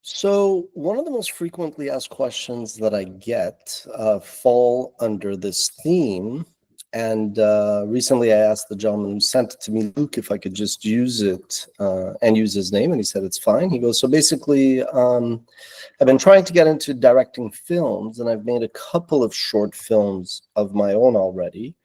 So one of the most frequently asked questions that I get fall under this theme. And recently I asked the gentleman who sent it to me, Luke, if I could just use it and use his name. And he said, it's fine. He goes, so basically, I've been trying to get into directing films, and I've made a couple of short films of my own already.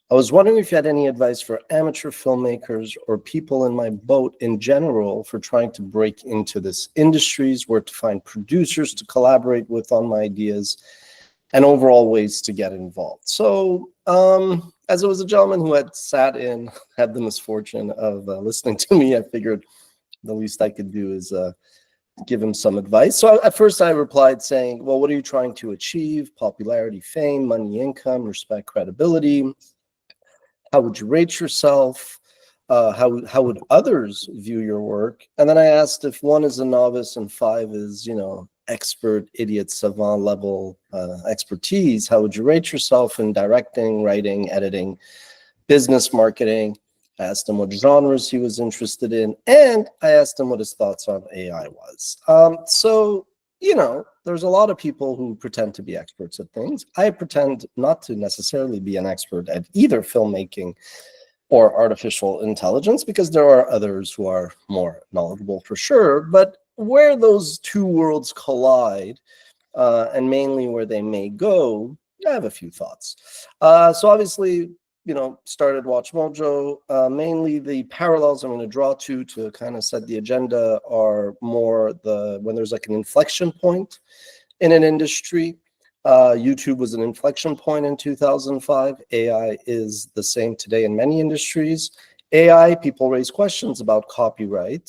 I was wondering if you had any advice for amateur filmmakers or people in my boat in general for trying to break into this industries, where to find producers to collaborate with on my ideas, and overall ways to get involved. So as it was a gentleman who had had the misfortune of listening to me, I figured the least I could do is give him some advice. So at first I replied saying, well, what are you trying to achieve? Popularity, fame, money, income, respect, credibility. How would you rate yourself? How would others view your work? And then I asked if 1 is a novice and 5 is, expert, idiot, savant level expertise. How would you rate yourself in directing, writing, editing, business, marketing? I asked him what genres he was interested in, and I asked him what his thoughts on AI was. There's a lot of people who pretend to be experts at things. I pretend not to necessarily be an expert at either filmmaking or artificial intelligence, because there are others who are more knowledgeable for sure. But where those two worlds collide, and mainly where they may go, I have a few thoughts. So obviously, started Watch Mojo. Mainly the parallels I'm going to draw to kind of set the agenda are more when there's like an inflection point in an industry. YouTube was an inflection point in 2005. AI is the same today in many industries. AI, people raise questions about copyright.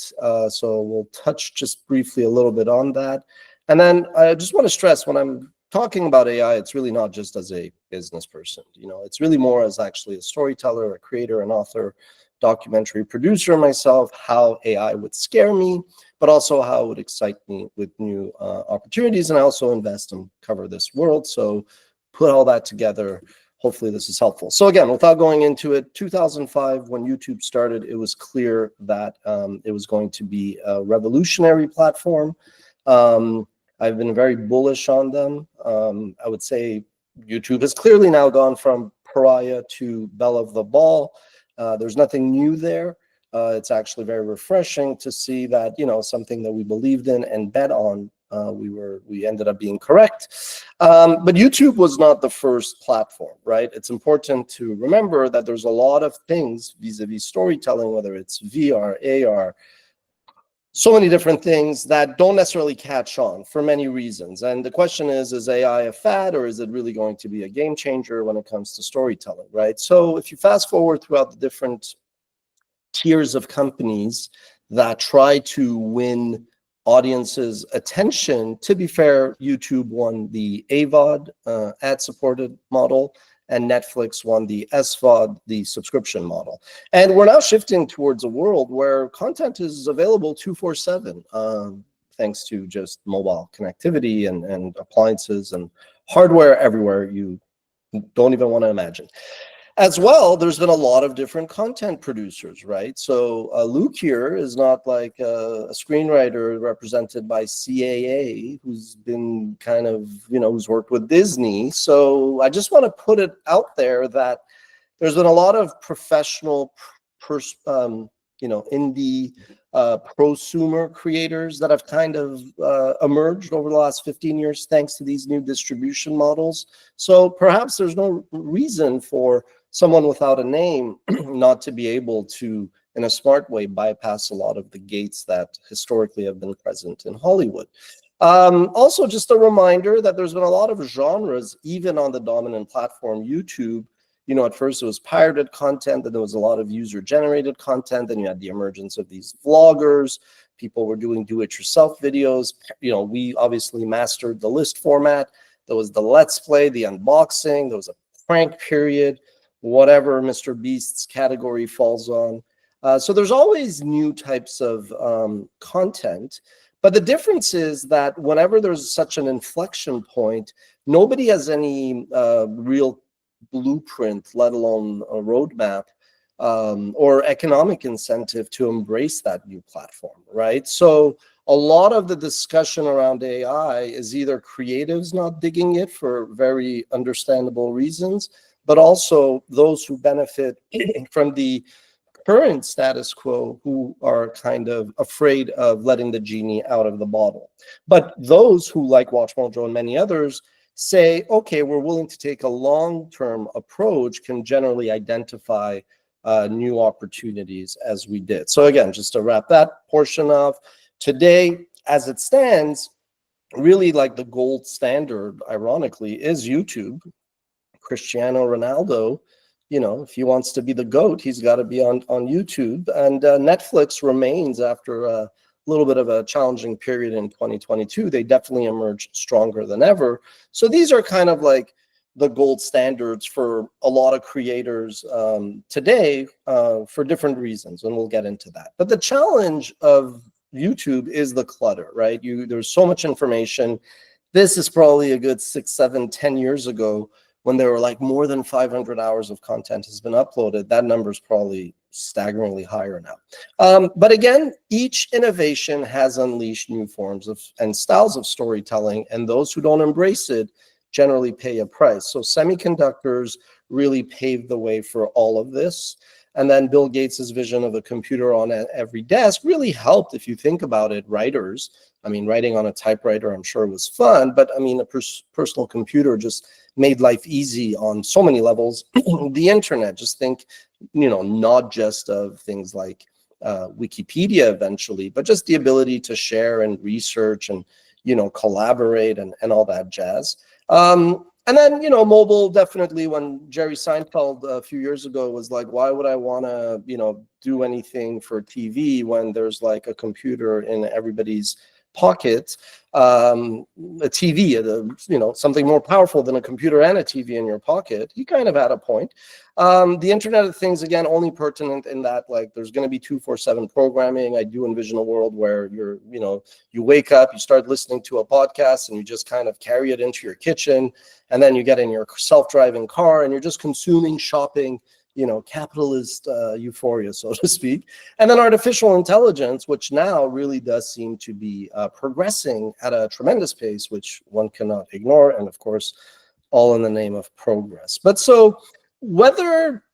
So we'll touch just briefly a little bit on that. And then I just want to stress, when I'm talking about AI, it's really not just as a business person. It's really more as actually a storyteller, a creator, an author, documentary producer myself, how AI would scare me, but also how it would excite me with new opportunities. And I also invest and cover this world. So put all that together. Hopefully this is helpful. So again, without going into it, 2005, when YouTube started, it was clear that it was going to be a revolutionary platform. I've been very bullish on them. I would say YouTube has clearly now gone from pariah to belle of the ball. There's nothing new there. It's actually very refreshing to see that, something that we believed in and bet on, we ended up being correct. But YouTube was not the first platform, right? It's important to remember that there's a lot of things vis-a-vis storytelling, whether it's VR, AR, so many different things that don't necessarily catch on for many reasons. And the question is AI a fad, or is it really going to be a game changer when it comes to storytelling, right? So if you fast forward throughout the different tiers of companies that try to win audiences' attention, to be fair, YouTube won the AVOD, ad-supported model, and Netflix won the SVOD, the subscription model. And we're now shifting towards a world where content is available 24/7, thanks to just mobile connectivity and appliances and hardware everywhere you don't even want to imagine. As well, there's been a lot of different content producers, right? So Luke here is not like a screenwriter represented by CAA, who's been kind of, who's worked with Disney. So I just want to put it out there that there's been a lot of professional, indie prosumer creators that have kind of emerged over the last 15 years, thanks to these new distribution models. So perhaps there's no reason for someone without a name not to be able to, in a smart way, bypass a lot of the gates that historically have been present in Hollywood. Also, just a reminder that there's been a lot of genres, even on the dominant platform, YouTube. At first it was pirated content, then there was a lot of user-generated content, then you had the emergence of these vloggers. People were doing do-it-yourself videos. We obviously mastered the list format. There was the Let's Play, the unboxing, there was a prank period, whatever Mr. Beast's category falls on. So there's always new types of content. But the difference is that whenever there's such an inflection point, nobody has any real blueprint, let alone a roadmap or economic incentive to embrace that new platform, right? So a lot of the discussion around AI is either creatives not digging it for very understandable reasons, but also those who benefit from the current status quo who are kind of afraid of letting the genie out of the bottle. But those who, like WatchMojo and many others, say, okay, we're willing to take a long-term approach, can generally identify new opportunities as we did. So again, just to wrap that portion of today, as it stands, really like the gold standard, ironically, is YouTube. Cristiano Ronaldo, you know, if he wants to be the GOAT, he's got to be on YouTube. And Netflix remains, after a little bit of a challenging period in 2022, they definitely emerged stronger than ever. So these are kind of like the gold standards for a lot of creators today for different reasons, and we'll get into that. But the challenge of YouTube is the clutter, right? There's so much information. This is probably a good 6, 7, 10 years ago, when there were like more than 500 hours of content has been uploaded. That number is probably staggeringly higher now. But again, each innovation has unleashed new forms of and styles of storytelling, and those who don't embrace it generally pay a price. So semiconductors really paved the way for all of this. And then Bill Gates's vision of a computer on every desk really helped, if you think about it, writers. I mean, writing on a typewriter, I'm sure, was fun, but I mean, a personal computer just made life easy on so many levels. The internet, just think, you know, not just of things like Wikipedia eventually, but just the ability to share and research and, you know, collaborate and all that jazz. And then, you know, mobile, definitely, when Jerry Seinfeld a few years ago was like, why would I want to, you know, do anything for TV when there's like a computer in everybody's pocket, a TV, you know, something more powerful than a computer and a TV in your pocket. He kind of had a point. The Internet of Things, again, only pertinent in that, like, there's going to be 24/7 programming. I do envision a world where you're, you know, you wake up, you start listening to a podcast, and you just kind of carry it into your kitchen, and then you get in your self-driving car, and you're just consuming, shopping, you know, capitalist euphoria, so to speak. And then artificial intelligence, which now really does seem to be progressing at a tremendous pace, which one cannot ignore, and of course, all in the name of progress. But so whether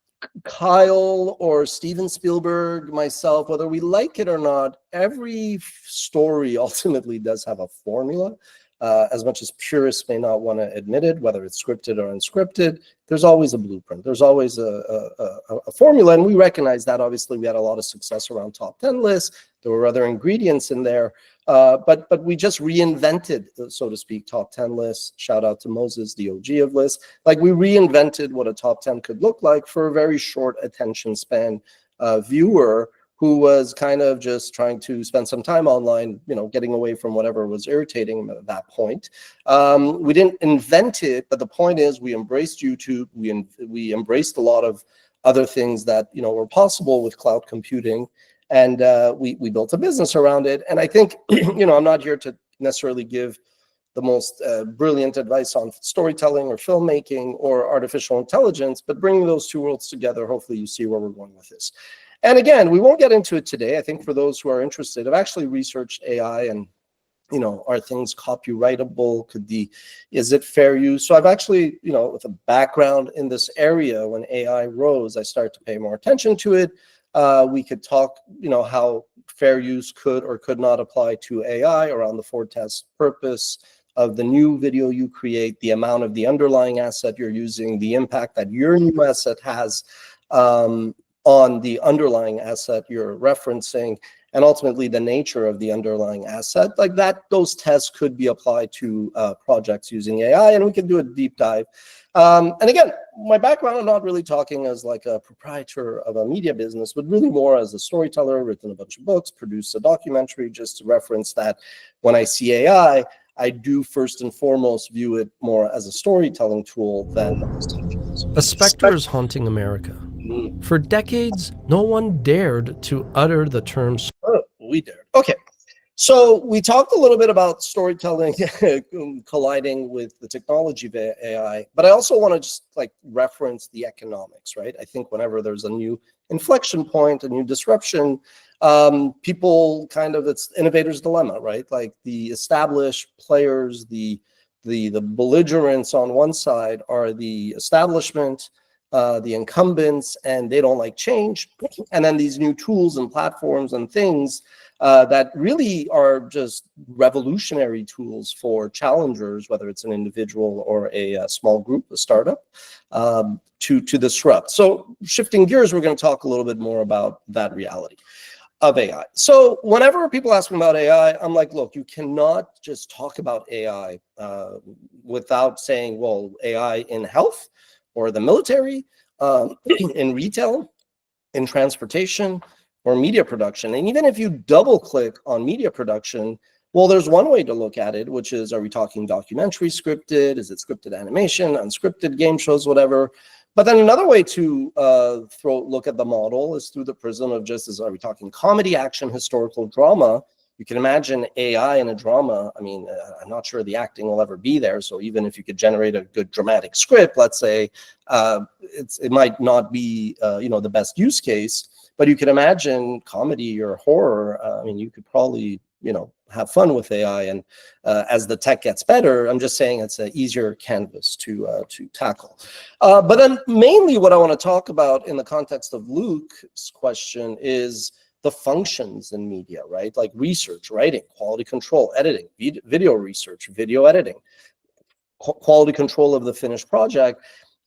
Kyle or Steven Spielberg, myself, whether we like it or not, every story ultimately does have a formula. As much as purists may not want to admit it, whether it's scripted or unscripted, there's always a blueprint. There's always a formula, and we recognize that. Obviously, we had a lot of success around top 10 lists. There were other ingredients in there, but we just reinvented, so to speak, top 10 lists. Shout out to Moses, the OG of lists. Like, we reinvented what a top 10 could look like for a very short attention span viewer who was kind of just trying to spend some time online, you know, getting away from whatever was irritating him at that point. We didn't invent it, but the point is we embraced YouTube. We embraced a lot of other things that, you know, were possible with cloud computing, and we built a business around it. And I think, you know, I'm not here to necessarily give the most brilliant advice on storytelling or filmmaking or artificial intelligence, but bringing those two worlds together, hopefully you see where we're going with this. And again, we won't get into it today. I think for those who are interested, I've actually researched AI and, you know, are things copyrightable? Is it fair use? So I've actually, you know, with a background in this area, when AI rose, I started to pay more attention to it. We could talk, you know, how fair use could or could not apply to AI around the forecast purpose of the new video you create, the amount of the underlying asset you're using, the impact that your new asset has on the underlying asset you're referencing, and ultimately the nature of the underlying asset. Like that, those tests could be applied to projects using AI, and we can do a deep dive. And again, my background, I'm not really talking as like a proprietor of a media business, but really more as a storyteller, written a bunch of books, produced a documentary, just to reference that when I see AI, I do first and foremost view it more as a storytelling tool than a specter is haunting America. For decades, no one dared to utter the term. Oh, we dared. Okay. So we talked a little bit about storytelling colliding with the technology of AI, but I also want to just like reference the economics, right? I think whenever there's a new inflection point, a new disruption, people kind of, it's innovator's dilemma, right? Like the established players, the belligerents on one side are the establishment, the incumbents, and they don't like change. And then these new tools and platforms and things that really are just revolutionary tools for challengers, whether it's an individual or a small group, a startup, to disrupt. So shifting gears, we're going to talk a little bit more about that reality of AI. So whenever people ask me about AI, I'm like, look, you cannot just talk about AI without saying, well, AI in health or the military, in retail, in transportation, or media production. And even if you double click on media production, well, there's one way to look at it, which is, are we talking documentary scripted? Is it scripted animation, unscripted game shows, whatever? But then another way to look at the model is through the prism of just, are we talking comedy, action, historical drama? You can imagine AI in a drama. I mean, I'm not sure the acting will ever be there. So even if you could generate a good dramatic script, let's say, it might not be the best use case. But you can imagine comedy or horror. I mean, you could probably, have fun with AI. And as the tech gets better, I'm just saying it's an easier canvas to tackle. But then mainly what I want to talk about in the context of Luke's question is the functions in media, right? Like research, writing, quality control, editing, video research, video editing, quality control of the finished project.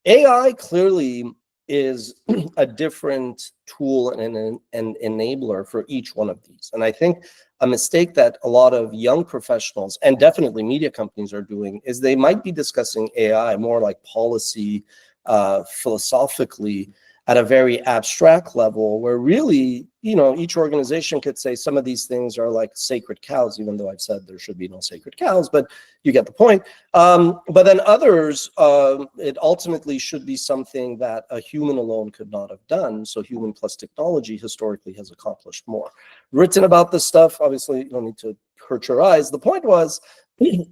AI clearly is a different tool and an enabler for each one of these. And I think a mistake that a lot of young professionals and definitely media companies are doing is they might be discussing AI more like policy, philosophically, at a very abstract level, where really, each organization could say some of these things are like sacred cows, even though I've said there should be no sacred cows, but you get the point. But then others, it ultimately should be something that a human alone could not have done. So human plus technology historically has accomplished more. Written about this stuff, obviously, you don't need to hurt your eyes. The point was,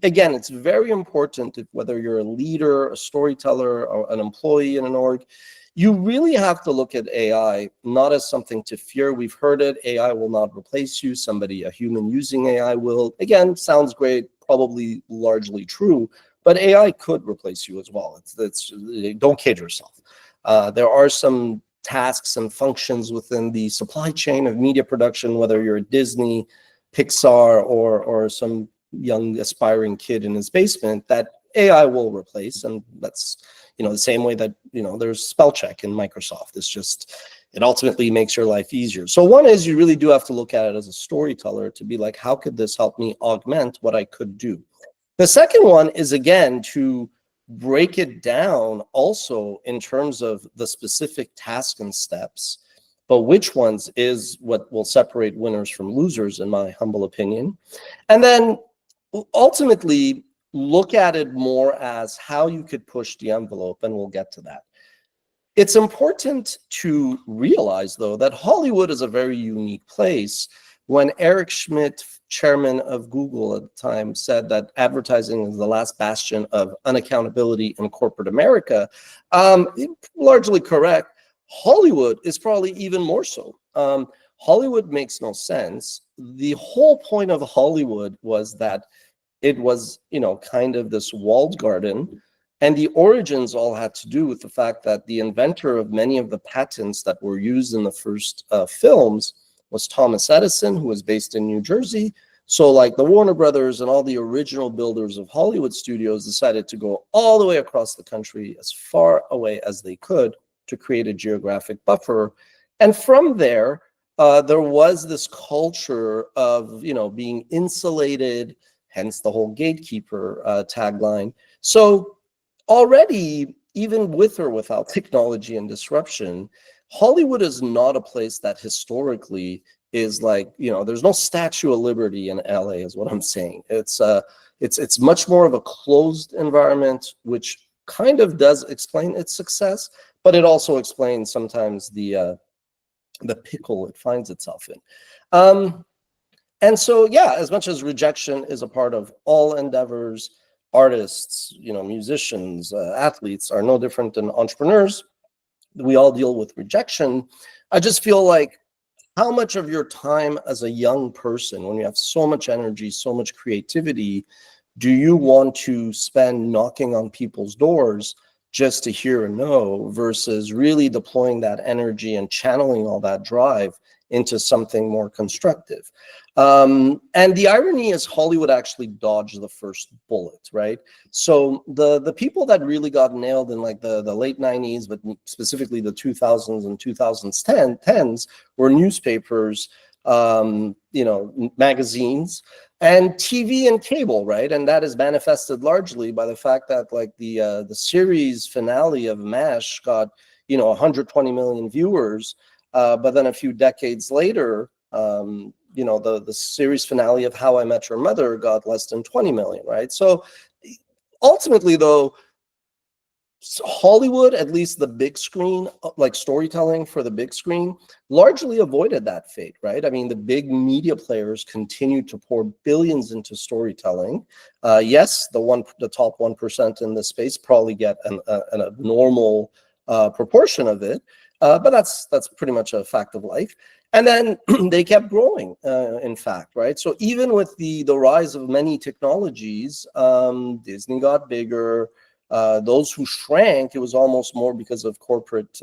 again, it's very important, whether you're a leader, a storyteller, or an employee in an org, you really have to look at AI not as something to fear. We've heard it. AI will not replace you. A human using AI will. Again, sounds great, probably largely true, but AI could replace you as well. Don't kid yourself. There are some tasks and functions within the supply chain of media production, whether you're Disney, Pixar, or some young aspiring kid in his basement, that AI will replace. And that's the same way that there's spell check in Microsoft. It ultimately makes your life easier. So one is, you really do have to look at it as a storyteller to be like, how could this help me augment what I could do? The second one is, again, to break it down also in terms of the specific tasks and steps, but which ones is what will separate winners from losers, in my humble opinion. And then ultimately look at it more as how you could push the envelope, and we'll get to that. It's important to realize, though, that Hollywood is a very unique place. When Eric Schmidt, chairman of Google at the time, said that advertising is the last bastion of unaccountability in corporate America, largely correct. Hollywood is probably even more so. Hollywood makes no sense. The whole point of Hollywood was that it was, kind of this walled garden. And the origins all had to do with the fact that the inventor of many of the patents that were used in the first films was Thomas Edison, who was based in New Jersey. So like the Warner Brothers and all the original builders of Hollywood studios decided to go all the way across the country, as far away as they could, to create a geographic buffer. And from there, there was this culture of, being insulated, hence the whole gatekeeper tagline. So already, even with or without technology and disruption, Hollywood is not a place that historically is like, there's no Statue of Liberty in LA, is what I'm saying. It's much more of a closed environment, which kind of does explain its success, but it also explains sometimes the pickle it finds itself in. And so, yeah, as much as rejection is a part of all endeavors, artists, musicians, athletes are no different than entrepreneurs. We all deal with rejection. I just feel like, how much of your time as a young person, when you have so much energy, so much creativity, do you want to spend knocking on people's doors just to hear a no, versus really deploying that energy and channeling all that drive into something more constructive? And the irony is, Hollywood actually dodged the first bullet, right? So the people that really got nailed in like the late 90s, but specifically the 2000s and 2010s, were newspapers, magazines, and TV and cable, right? And that is manifested largely by the fact that like the series finale of MASH got 120 million viewers, but then a few decades later, the series finale of How I Met Your Mother got less than 20 million, right? So ultimately, though, Hollywood, at least the big screen, like storytelling for the big screen, largely avoided that fate, right? I mean, the big media players continued to pour billions into storytelling. Yes, the top 1% in this space probably get a normal proportion of it, but that's pretty much a fact of life. And then they kept growing, in fact, right? So even with the rise of many technologies, Disney got bigger. Those who shrank, it was almost more because of corporate,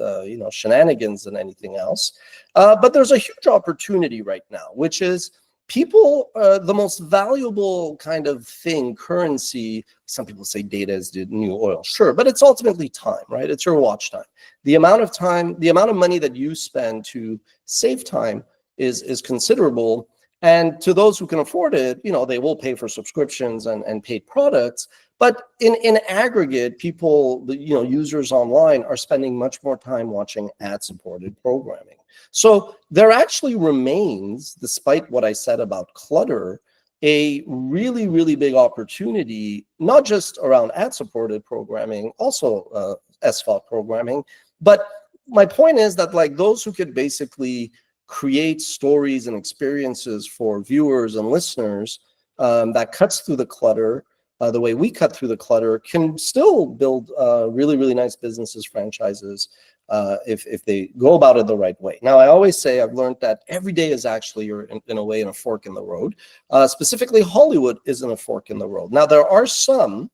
shenanigans than anything else. But there's a huge opportunity right now, which is people, the most valuable kind of thing, currency. Some people say data is the new oil. Sure, but it's ultimately time, right? It's your watch time. The amount of time, the amount of money that you spend to save time is considerable. And to those who can afford it, they will pay for subscriptions and paid products. But in aggregate, people, users online are spending much more time watching ad-supported programming. So there actually remains, despite what I said about clutter, a really, really big opportunity, not just around ad-supported programming, also SVOD programming. But my point is that like those who could basically create stories and experiences for viewers and listeners that cuts through the clutter, the way we cut through the clutter, can still build really, really nice businesses, franchises, if they go about it the right way. Now, I always say I've learned that every day is actually, in a way, in a fork in the road. Specifically, Hollywood isn't a fork in the road. Now, there are some,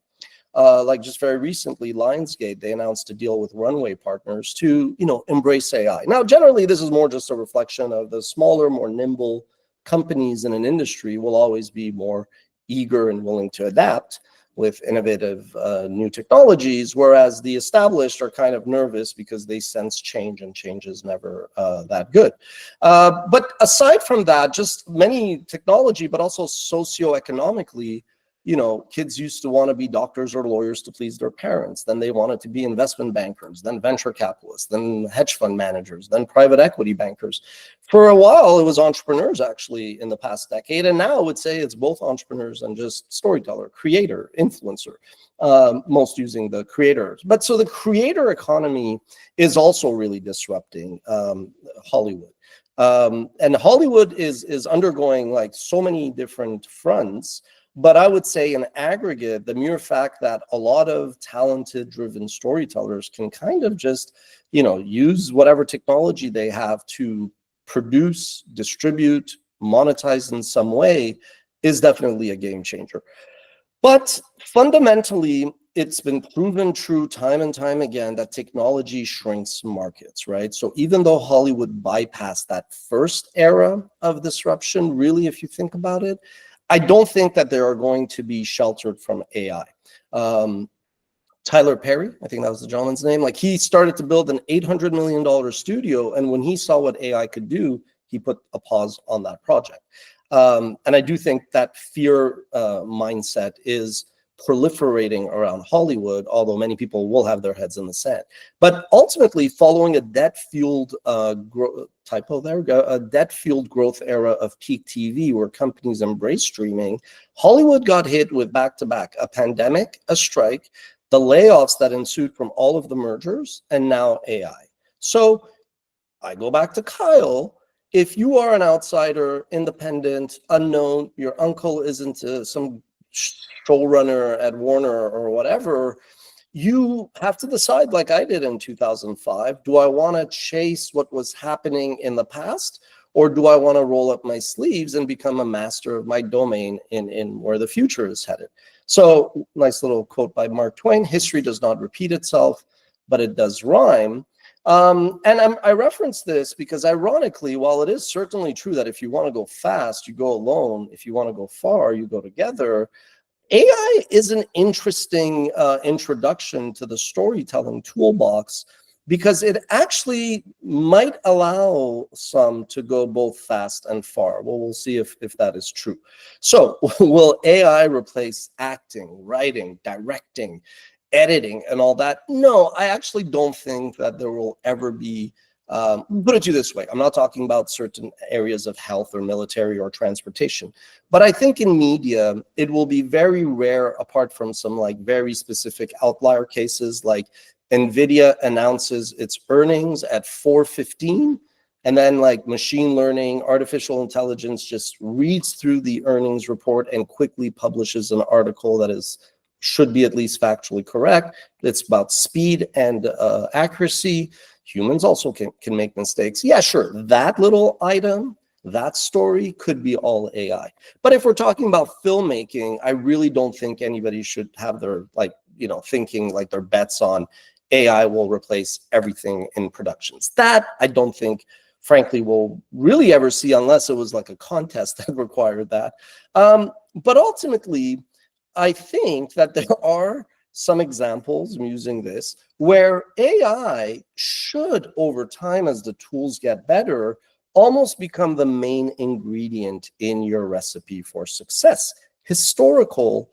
like just very recently, Lionsgate, they announced a deal with Runway Partners to, embrace AI. Now, generally, this is more just a reflection of the smaller, more nimble companies in an industry will always be more eager and willing to adapt with innovative new technologies, whereas the established are kind of nervous because they sense change, and change is never that good. But aside from that, just many technology, but also socioeconomically, kids used to want to be doctors or lawyers to please their parents. Then they wanted to be investment bankers, then venture capitalists, then hedge fund managers, then private equity bankers. For a while, it was entrepreneurs actually in the past decade. And now I would say it's both entrepreneurs and just storyteller, creator, influencer, most using the creators. But so the creator economy is also really disrupting Hollywood. And Hollywood is undergoing like so many different fronts. But I would say in aggregate, the mere fact that a lot of talented, driven storytellers can kind of just, use whatever technology they have to produce, distribute, monetize in some way is definitely a game changer. But fundamentally, it's been proven true time and time again that technology shrinks markets, right? So even though Hollywood bypassed that first era of disruption, really, if you think about it, I don't think that they are going to be sheltered from AI. Tyler Perry, I think that was the gentleman's name, like he started to build an $800 million studio. And when he saw what AI could do, he put a pause on that project. And I do think that fear mindset is proliferating around Hollywood, although many people will have their heads in the sand. But ultimately, following a debt-fueled debt-fueled growth era of peak TV, where companies embrace streaming, Hollywood got hit with back-to-back a pandemic, a strike, the layoffs that ensued from all of the mergers, and now AI. So I go back to Kyle. if you are an outsider, independent, unknown, your uncle isn't some showrunner at Warner or whatever, you have to decide, like I did in 2005, do I want to chase what was happening in the past, or do I want to roll up my sleeves and become a master of my domain in where the future is headed? So, nice little quote by Mark Twain: history does not repeat itself, but it does rhyme. I reference this because, ironically, while it is certainly true that if you want to go fast, you go alone. If you want to go far, you go together. AI is an interesting introduction to the storytelling toolbox, because it actually might allow some to go both fast and far. Well, we'll see if that is true. So will AI replace acting, writing, directing, editing, and all that? No, I actually don't think that there will ever be, put it to you this way, I'm not talking about certain areas of health or military or transportation, but I think in media, it will be very rare, apart from some like very specific outlier cases, like NVIDIA announces its earnings at 4:15, and then like machine learning, artificial intelligence just reads through the earnings report and quickly publishes an article that should be at least factually correct. It's about speed and accuracy. Humans also can make mistakes. Yeah, sure, that little item, that story could be all AI. But if we're talking about filmmaking, I really don't think anybody should have their, like, thinking like their bets on AI will replace everything in productions. That I don't think, frankly, we'll really ever see, unless it was like a contest that required that. But ultimately, I think that there are some examples, I'm using this, where AI should, over time, as the tools get better, almost become the main ingredient in your recipe for success. Historical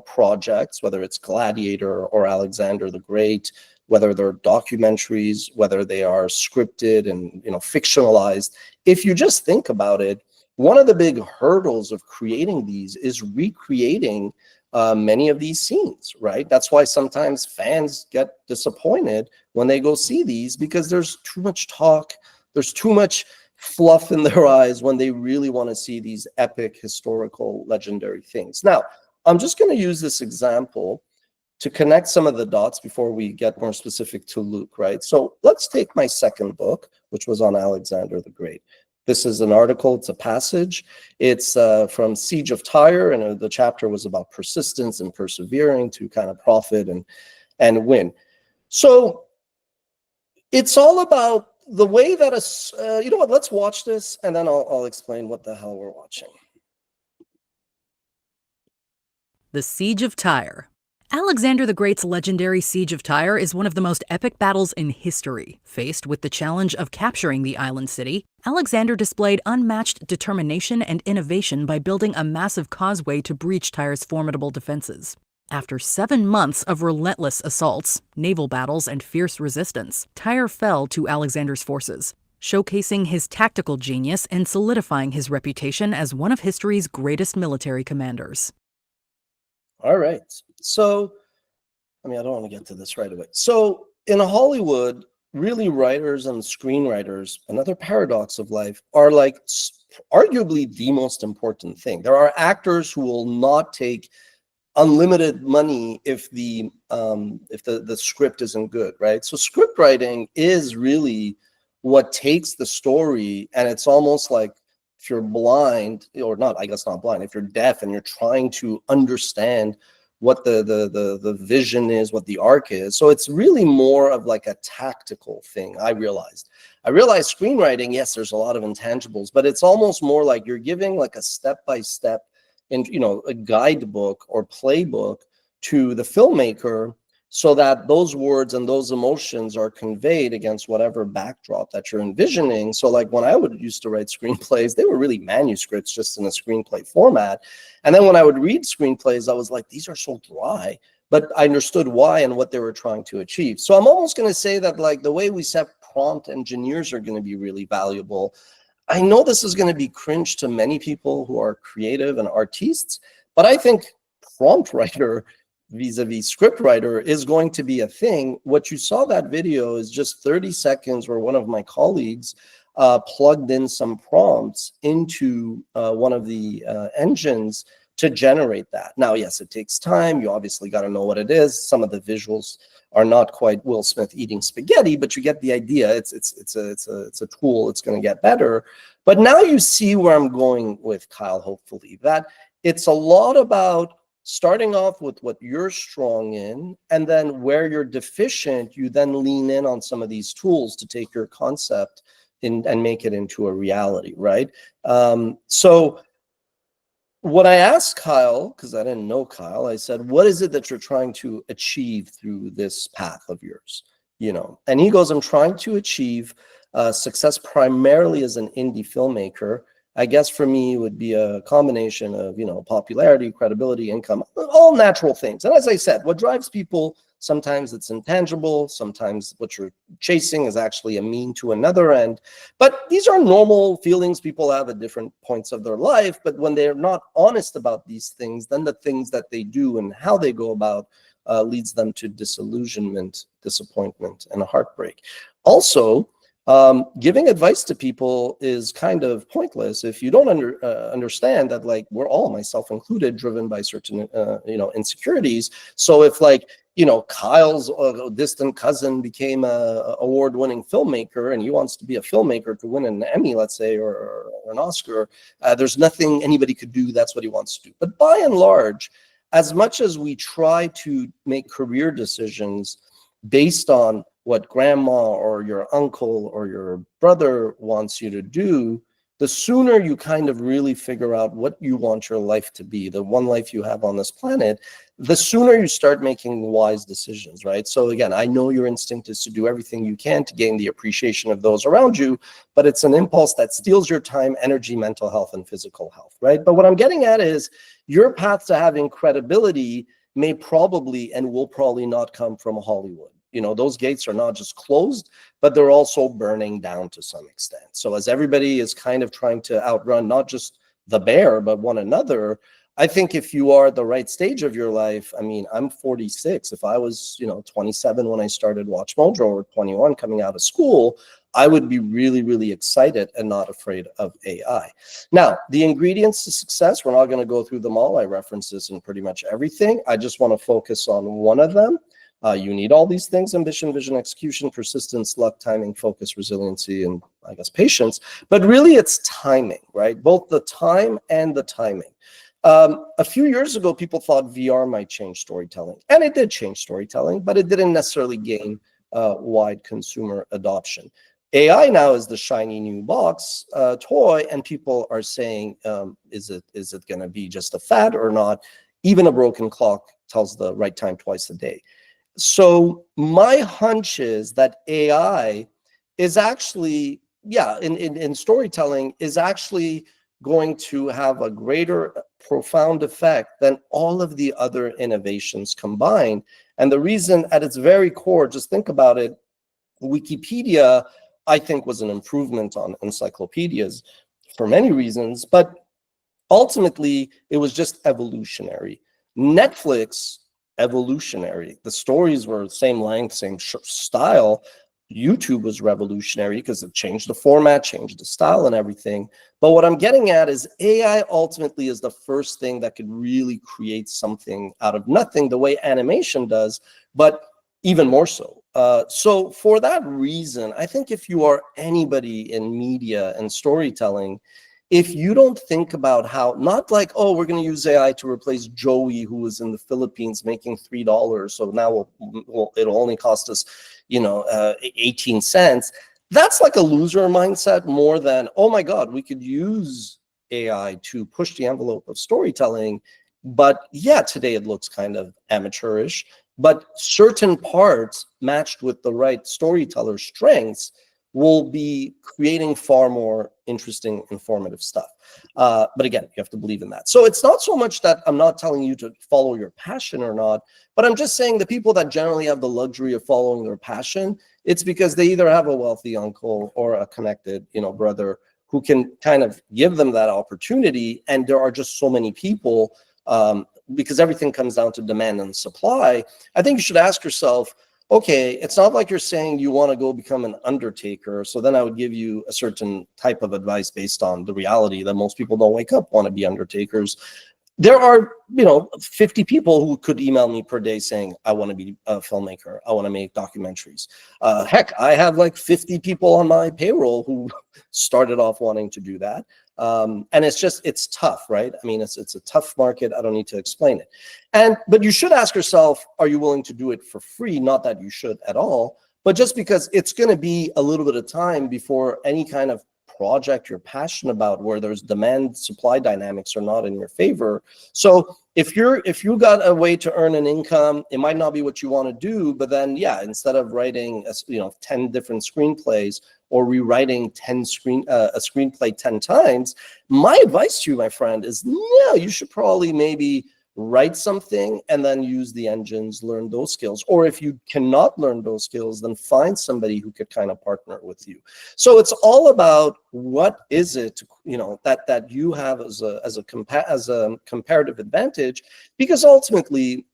projects, whether it's Gladiator or Alexander the Great, whether they're documentaries, whether they are scripted and fictionalized, if you just think about it, one of the big hurdles of creating these is recreating many of these scenes, right? That's why sometimes fans get disappointed when they go see these, because there's too much talk, there's too much fluff in their eyes when they really want to see these epic, historical, legendary things. Now, I'm just going to use this example to connect some of the dots before we get more specific to Luke, right? So let's take my second book, which was on Alexander the Great. This is an article, it's a passage. It's from Siege of Tyre, and the chapter was about persistence and persevering to kind of profit and win. So it's all about the way that you know what, let's watch this, and then I'll explain what the hell we're watching. The Siege of Tyre. Alexander the Great's legendary Siege of Tyre is one of the most epic battles in history. Faced with the challenge of capturing the island city, Alexander displayed unmatched determination and innovation by building a massive causeway to breach Tyre's formidable defenses. After 7 months of relentless assaults, naval battles, and fierce resistance, Tyre fell to Alexander's forces, showcasing his tactical genius and solidifying his reputation as one of history's greatest military commanders. All right. So, I don't want to get to this right away. So, in Hollywood, really, writers and screenwriters, another paradox of life, are like arguably the most important thing. There are actors who will not take unlimited money if the script isn't good, right? So script writing is really what takes the story, and it's almost like, if you're blind, or not, I guess not blind, if you're deaf and you're trying to understand what the vision is, what the arc is. So it's really more of like a tactical thing. I realized screenwriting, yes, there's a lot of intangibles, but it's almost more like you're giving like a step-by-step, a guidebook or playbook to the filmmaker, so that those words and those emotions are conveyed against whatever backdrop that you're envisioning. So like when I used to write screenplays, they were really manuscripts just in a screenplay format. And then when I would read screenplays, I was like, these are so dry, but I understood why and what they were trying to achieve. So I'm almost going to say that like the way we set prompt engineers are going to be really valuable. I know this is going to be cringe to many people who are creative and artists, but I think prompt writer vis-a-vis script writer is going to be a thing. What you saw that video is just 30 seconds where one of my colleagues plugged in some prompts into one of the engines to generate that. Now, yes, it takes time. You obviously got to know what it is. Some of the visuals are not quite Will Smith eating spaghetti, but you get the idea. It's a tool. It's going to get better. But now you see where I'm going with Kyle, hopefully, that it's a lot about starting off with what you're strong in, and then where you're deficient, you then lean in on some of these tools to take your concept and make it into a reality, right? So what I asked Kyle, because I didn't know Kyle, I said, what is it that you're trying to achieve through this path of yours? You know, and he goes, I'm trying to achieve success primarily as an indie filmmaker. I guess for me, it would be a combination of, you know, popularity, credibility, income, all natural things. And as I said, what drives people, sometimes it's intangible, sometimes what you're chasing is actually a mean to another end. But these are normal feelings people have at different points of their life. But when they're not honest about these things, then the things that they do and how they go about leads them to disillusionment, disappointment, and a heartbreak. Also, giving advice to people is kind of pointless if you don't understand that, like, we're all, myself included, driven by certain you know, insecurities. So if, like, you know, Kyle's distant cousin became a award-winning filmmaker and he wants to be a filmmaker to win an Emmy, let's say, or an Oscar, there's nothing anybody could do. That's what he wants to do. But by and large, as much as we try to make career decisions based on what grandma or your uncle or your brother wants you to do, the sooner you kind of really figure out what you want your life to be, the one life you have on this planet, the sooner you start making wise decisions, right? So again, I know your instinct is to do everything you can to gain the appreciation of those around you, but it's an impulse that steals your time, energy, mental health, and physical health, right? But what I'm getting at is your path to having credibility may probably and will probably not come from Hollywood. You know, those gates are not just closed, but they're also burning down to some extent. So as everybody is kind of trying to outrun not just the bear, but one another, I think if you are at the right stage of your life, I mean, I'm 46. If I was, you know, 27 when I started Watch Mojo, or 21 coming out of school, I would be really, really excited and not afraid of AI. Now, the ingredients to success, we're not going to go through them all. I reference this in pretty much everything. I just want to focus on one of them. You need all these things: ambition, vision, execution, persistence, luck, timing, focus, resiliency, and I guess patience. But really it's timing, right? Both the time and the timing. A few years ago, people thought VR might change storytelling, and it did change storytelling, but it didn't necessarily gain wide consumer adoption. AI now is the shiny new box toy, and people are saying, is it going to be just a fad or not? Even a broken clock tells the right time twice a day. So my hunch is that AI is actually, yeah, in storytelling, is actually going to have a greater profound effect than all of the other innovations combined. And the reason, at its very core, just think about it, Wikipedia, I think, was an improvement on encyclopedias for many reasons, but ultimately it was just evolutionary. Netflix, evolutionary. The stories were the same length, same style. YouTube was revolutionary because it changed the format, changed the style and everything. But what I'm getting at is AI ultimately is the first thing that could really create something out of nothing, the way animation does, but even more so. So for that reason, I think if you are anybody in media and storytelling, if you don't think about how, not like, oh, we're going to use AI to replace Joey, who was in the Philippines making $3, so now it'll only cost us, you know, 18 cents. That's like a loser mindset more than, oh my God, we could use AI to push the envelope of storytelling. But yeah, today it looks kind of amateurish, but certain parts matched with the right storyteller strengths will be creating far more interesting, informative stuff. But again, you have to believe in that. So it's not so much that I'm not telling you to follow your passion or not, but I'm just saying the people that generally have the luxury of following their passion, it's because they either have a wealthy uncle or a connected, you know, brother who can kind of give them that opportunity. And there are just so many people, because everything comes down to demand and supply. I think you should ask yourself, okay, it's not like you're saying you want to go become an undertaker. So then I would give you a certain type of advice based on the reality that most people don't wake up want to be undertakers. There are, 50 people who could email me per day saying, I want to be a filmmaker. I want to make documentaries. Heck, I have like 50 people on my payroll who started off wanting to do that. And it's tough, right? I mean, it's a tough market. I don't need to explain it. But you should ask yourself, are you willing to do it for free? Not that you should at all, but just because it's going to be a little bit of time before any kind of project you're passionate about where there's demand supply dynamics are not in your favor. So if you got a way to earn an income, it might not be what you want to do, but then yeah, instead of writing 10 different screenplays or rewriting a screenplay 10 times, my advice to you, my friend, is you should probably maybe write something and then use the engines, learn those skills. Or if you cannot learn those skills, then find somebody who could kind of partner with you. So it's all about what is it, that you have as a comparative advantage, because ultimately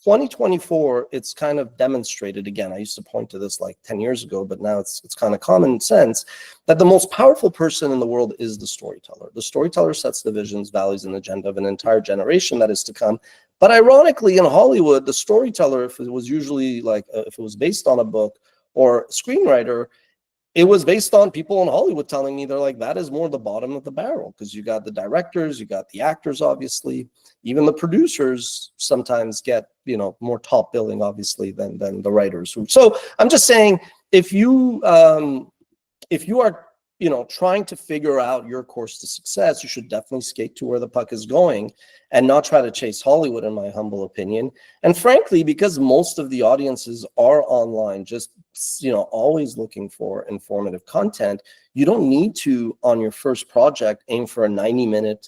2024, it's kind of demonstrated again. I used to point to this like 10 years ago, but now it's kind of common sense that the most powerful person in the world is the storyteller. The storyteller sets the visions, values, and agenda of an entire generation that is to come. But ironically, in Hollywood, the storyteller, if it was usually if it was based on a book or screenwriter, it was based on people in Hollywood telling me, they're like, that is more the bottom of the barrel, because you got the directors, you got the actors, obviously, even the producers sometimes get, more top billing, obviously, than the writers. So I'm just saying, if you are, trying to figure out your course to success, you should definitely skate to where the puck is going and not try to chase Hollywood, in my humble opinion. And frankly, because most of the audiences are online, just, always looking for informative content, you don't need to, on your first project, aim for a 90-minute,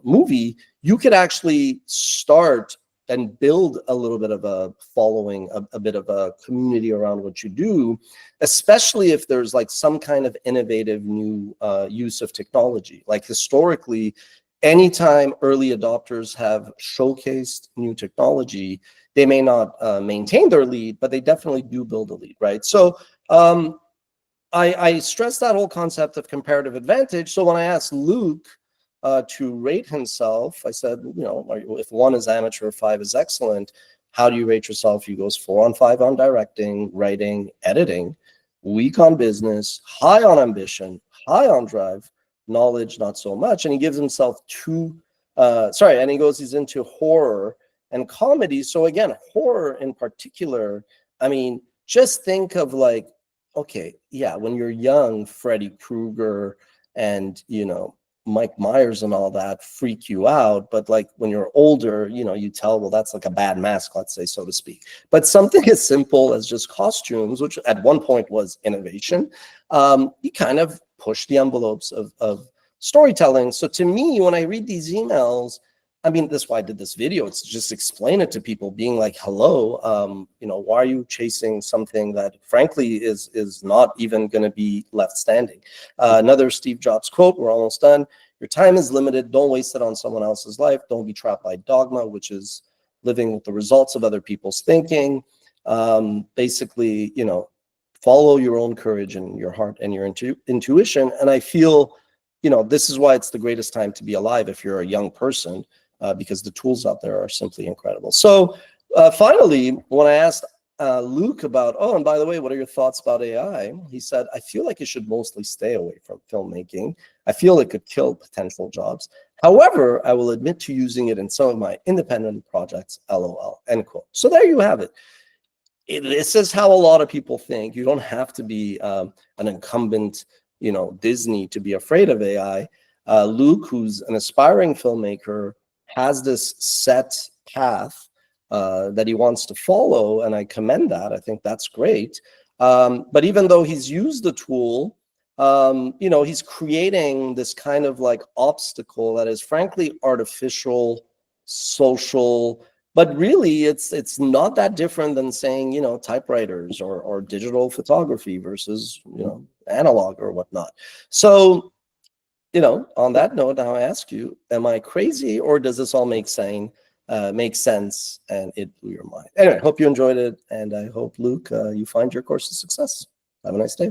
movie. You could actually start and build a little bit of a following, a bit of a community around what you do, especially if there's like some kind of innovative new use of technology. Like historically, anytime early adopters have showcased new technology, they may not maintain their lead, but they definitely do build a lead, right? So I stress that whole concept of comparative advantage. So when I asked Luke to rate himself, I said, if 1 is amateur, 5 is excellent, how do you rate yourself? He goes 4 on 5 on directing, writing, editing, weak on business, high on ambition, high on drive, knowledge, not so much. And he gives himself 2, and he's into horror and comedy. So again, horror in particular, I mean, just think of like, okay, yeah, when you're young, Freddy Krueger and, Mike Myers and all that freak you out, but like when you're older, you tell, well, that's like a bad mask, let's say, so to speak. But something as simple as just costumes, which at one point was innovation, you kind of push the envelopes of storytelling. So to me, when I read these emails, I mean, that's why I did this video. It's just explain it to people, being like, hello, why are you chasing something that frankly is not even going to be left standing? Another Steve Jobs quote, we're almost done. Your time is limited. Don't waste it on someone else's life. Don't be trapped by dogma, which is living with the results of other people's thinking. Basically, follow your own courage and your heart and your intuition. And I feel, this is why it's the greatest time to be alive if you're a young person. Because the tools out there are simply incredible. So finally, when I asked Luke about, and by the way, what are your thoughts about AI? He said, I feel like it should mostly stay away from filmmaking. I feel it could kill potential jobs. However, I will admit to using it in some of my independent projects, LOL, end quote. So there you have it. This is how a lot of people think. You don't have to be an incumbent, Disney to be afraid of AI. Luke, who's an aspiring filmmaker, has this set path that he wants to follow, and I commend that. I think that's great. But even though he's used the tool, he's creating this kind of like obstacle that is frankly artificial, social, but really it's not that different than saying, typewriters or digital photography versus, analog or whatnot. So, on that note, now I ask you, am I crazy, or does this all make sense? make sense, and it blew your mind. Anyway, hope you enjoyed it, and I hope, Luke, you find your course a success. Have a nice day.